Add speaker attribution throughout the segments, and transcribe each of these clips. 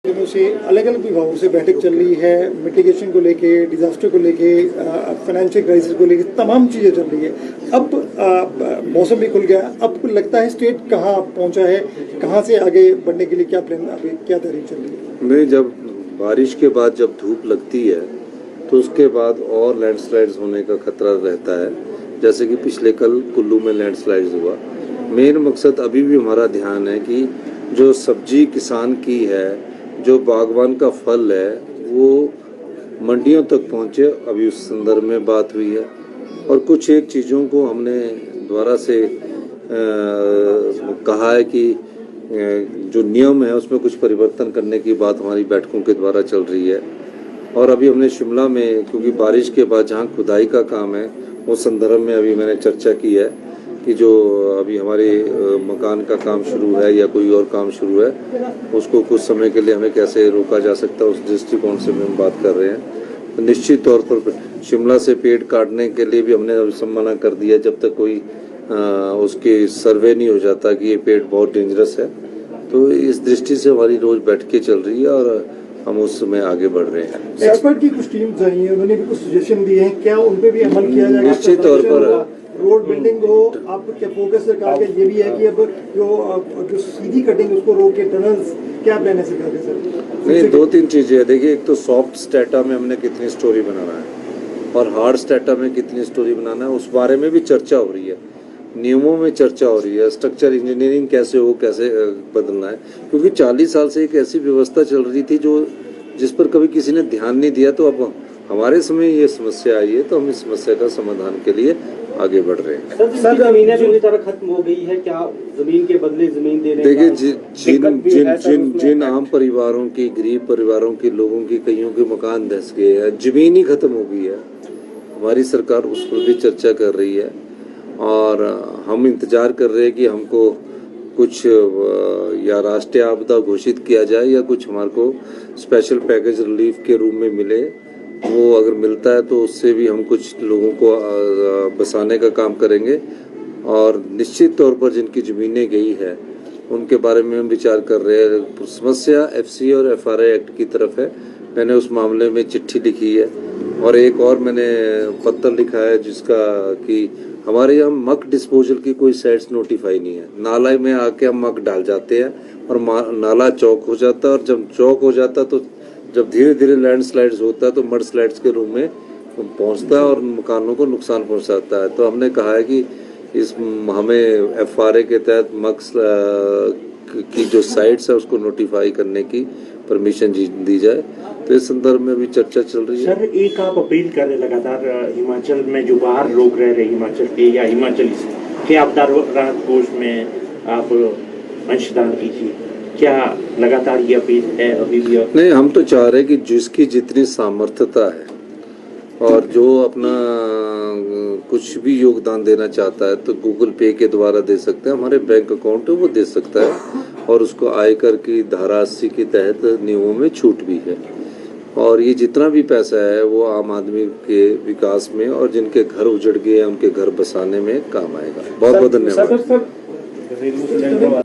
Speaker 1: दिनों से अलग अलग विभागों से बैठक चल रही है, मिटिगेशन को लेके, डिजास्टर को लेके, फाइनेंशियल क्राइसिस को लेके, तमाम चीज़ें चल रही है। अब मौसम भी खुल गया, अब लगता है स्टेट कहाँ पहुँचा है, कहाँ से आगे बढ़ने के लिए क्या प्लान, अभी क्या तैयारी चल रही है?
Speaker 2: नहीं, जब बारिश के बाद जब धूप लगती है तो उसके बाद और लैंडस्लाइड्स होने का खतरा रहता है, जैसे कि पिछले कल कुल्लू में लैंडस्लाइड्स हुआ। मेन मकसद अभी भी हमारा ध्यान है कि जो सब्जी किसान की है, जो बागवान का फल है, वो मंडियों तक पहुंचे। अभी उस संदर्भ में बात हुई है और कुछ एक चीज़ों को हमने दोबारा से कहा है कि जो नियम है उसमें कुछ परिवर्तन करने की बात हमारी बैठकों के द्वारा चल रही है। और अभी हमने शिमला में, क्योंकि बारिश के बाद जहाँ खुदाई का काम है, उस संदर्भ में अभी मैंने चर्चा की है कि जो अभी हमारे मकान का काम शुरू है या कोई और काम शुरू है, उसको कुछ समय के लिए हमें कैसे रोका जा सकता है, उस दृष्टिकोण से हम बात कर रहे हैं। तो निश्चित तौर पर शिमला से पेड़ काटने के लिए भी हमने मना कर दिया जब तक कोई उसके सर्वे नहीं हो जाता कि ये पेड़ बहुत डेंजरस है। तो इस दृष्टि से हमारी रोज बैठकें चल रही है और हम उस समय आगे बढ़ रहे हैं।
Speaker 1: एक्सपर्ट की कुछ टीम्स आई हैं, उन्होंने भी कुछ सजेशन दिए हैं, क्या उन पे भी अमल किया जाएगा?
Speaker 2: निश्चित तौर पर
Speaker 1: रोड बिल्डिंग हो, आप क्या फोकस सरकार का ये भी है कि अब जो सीधी कटिंग उसको रोक के टनल्स, क्या प्लान है सरकार का सर?
Speaker 2: नहीं, दो तीन चीजें है। देखिए, एक तो सॉफ्ट स्टेटा में हमने कितनी स्टोरी बनाना है और हार्ड स्टेटा में कितनी स्टोरी बनाना है, उस बारे में भी चर्चा हो रही है। नियमों में चर्चा हो रही है, स्ट्रक्चर इंजीनियरिंग कैसे हो, कैसे बदलना है, क्योंकि 40 साल से एक ऐसी व्यवस्था चल रही थी जिस पर कभी किसी ने ध्यान नहीं दिया। तो अब हमारे समय ये समस्या आई है, तो हम इस समस्या का समाधान के लिए आगे बढ़ रहे हैं।
Speaker 3: सर, जमीनें पूरी तरह खत्म हो गई है, क्या जमीन के बदले जमीन देने?
Speaker 2: देखिए, जिन आम परिवारों की, गरीब परिवारों के लोगों की, कईयों के मकान धस गए हैं, जमीन ही खत्म हो गई है, हमारी सरकार उस पर भी चर्चा कर रही है और हम इंतजार कर रहे हैं कि हमको कुछ या राष्ट्रीय आपदा घोषित किया जाए या कुछ हमारे को स्पेशल पैकेज रिलीफ के रूप में मिले। वो अगर मिलता है तो उससे भी हम कुछ लोगों को बसाने का काम करेंगे और निश्चित तौर पर जिनकी ज़मीनें गई है उनके बारे में हम विचार कर रहे हैं। समस्या एफसी और एफआरए एक्ट की तरफ है। मैंने उस मामले में चिट्ठी लिखी है और एक और मैंने पत्र लिखा है जिसका कि हमारे यहाँ मक डिस्पोजल की कोई साइट्स नोटिफाई नहीं है। नाला में आके हम मक डाल जाते हैं और नाला चौक हो जाता है और जब चौक हो जाता है तो जब धीरे धीरे लैंडस्लाइड्स होता है तो मड स्लाइड्स के रूप में पहुंचता है और मकानों को नुकसान पहुंचाता है। तो हमने कहा है कि हमें एफआरए के तहत मक्स की जो साइट्स है उसको नोटिफाई करने की परमिशन दी जाए। तो इस संदर्भ में भी चर्चा चल रही है।
Speaker 4: सर, एक आप अपील कर रहे लगातार हिमाचल में जो बाहर लोग रह रहे हिमाचल के या हिमाचली के आपदा राहत कोष में आप अंशदान कीजिए, क्या लगातार ये अपील है अभी भी?
Speaker 2: नहीं, हम तो चाह रहे हैं कि जिसकी जितनी सामर्थ्यता है और जो अपना कुछ भी योगदान देना चाहता है तो गूगल पे के द्वारा दे सकते हैं। हमारे बैंक अकाउंट है वो दे सकता है और उसको आयकर की धारा 80 के तहत नियमों में छूट भी है। और ये जितना भी पैसा है वो आम आदमी के विकास में और जिनके घर उजड़ गए हैं उनके घर बसाने में काम आएगा। बहुत बहुत धन्यवाद।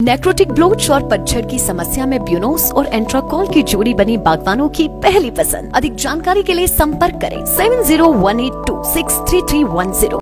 Speaker 5: नेक्रोटिक ब्लोच और पतझड़ की समस्या में ब्यूनोस और एंट्राकॉल की जोड़ी बनी बागवानों की पहली पसंद। अधिक जानकारी के लिए संपर्क करें 7018263310।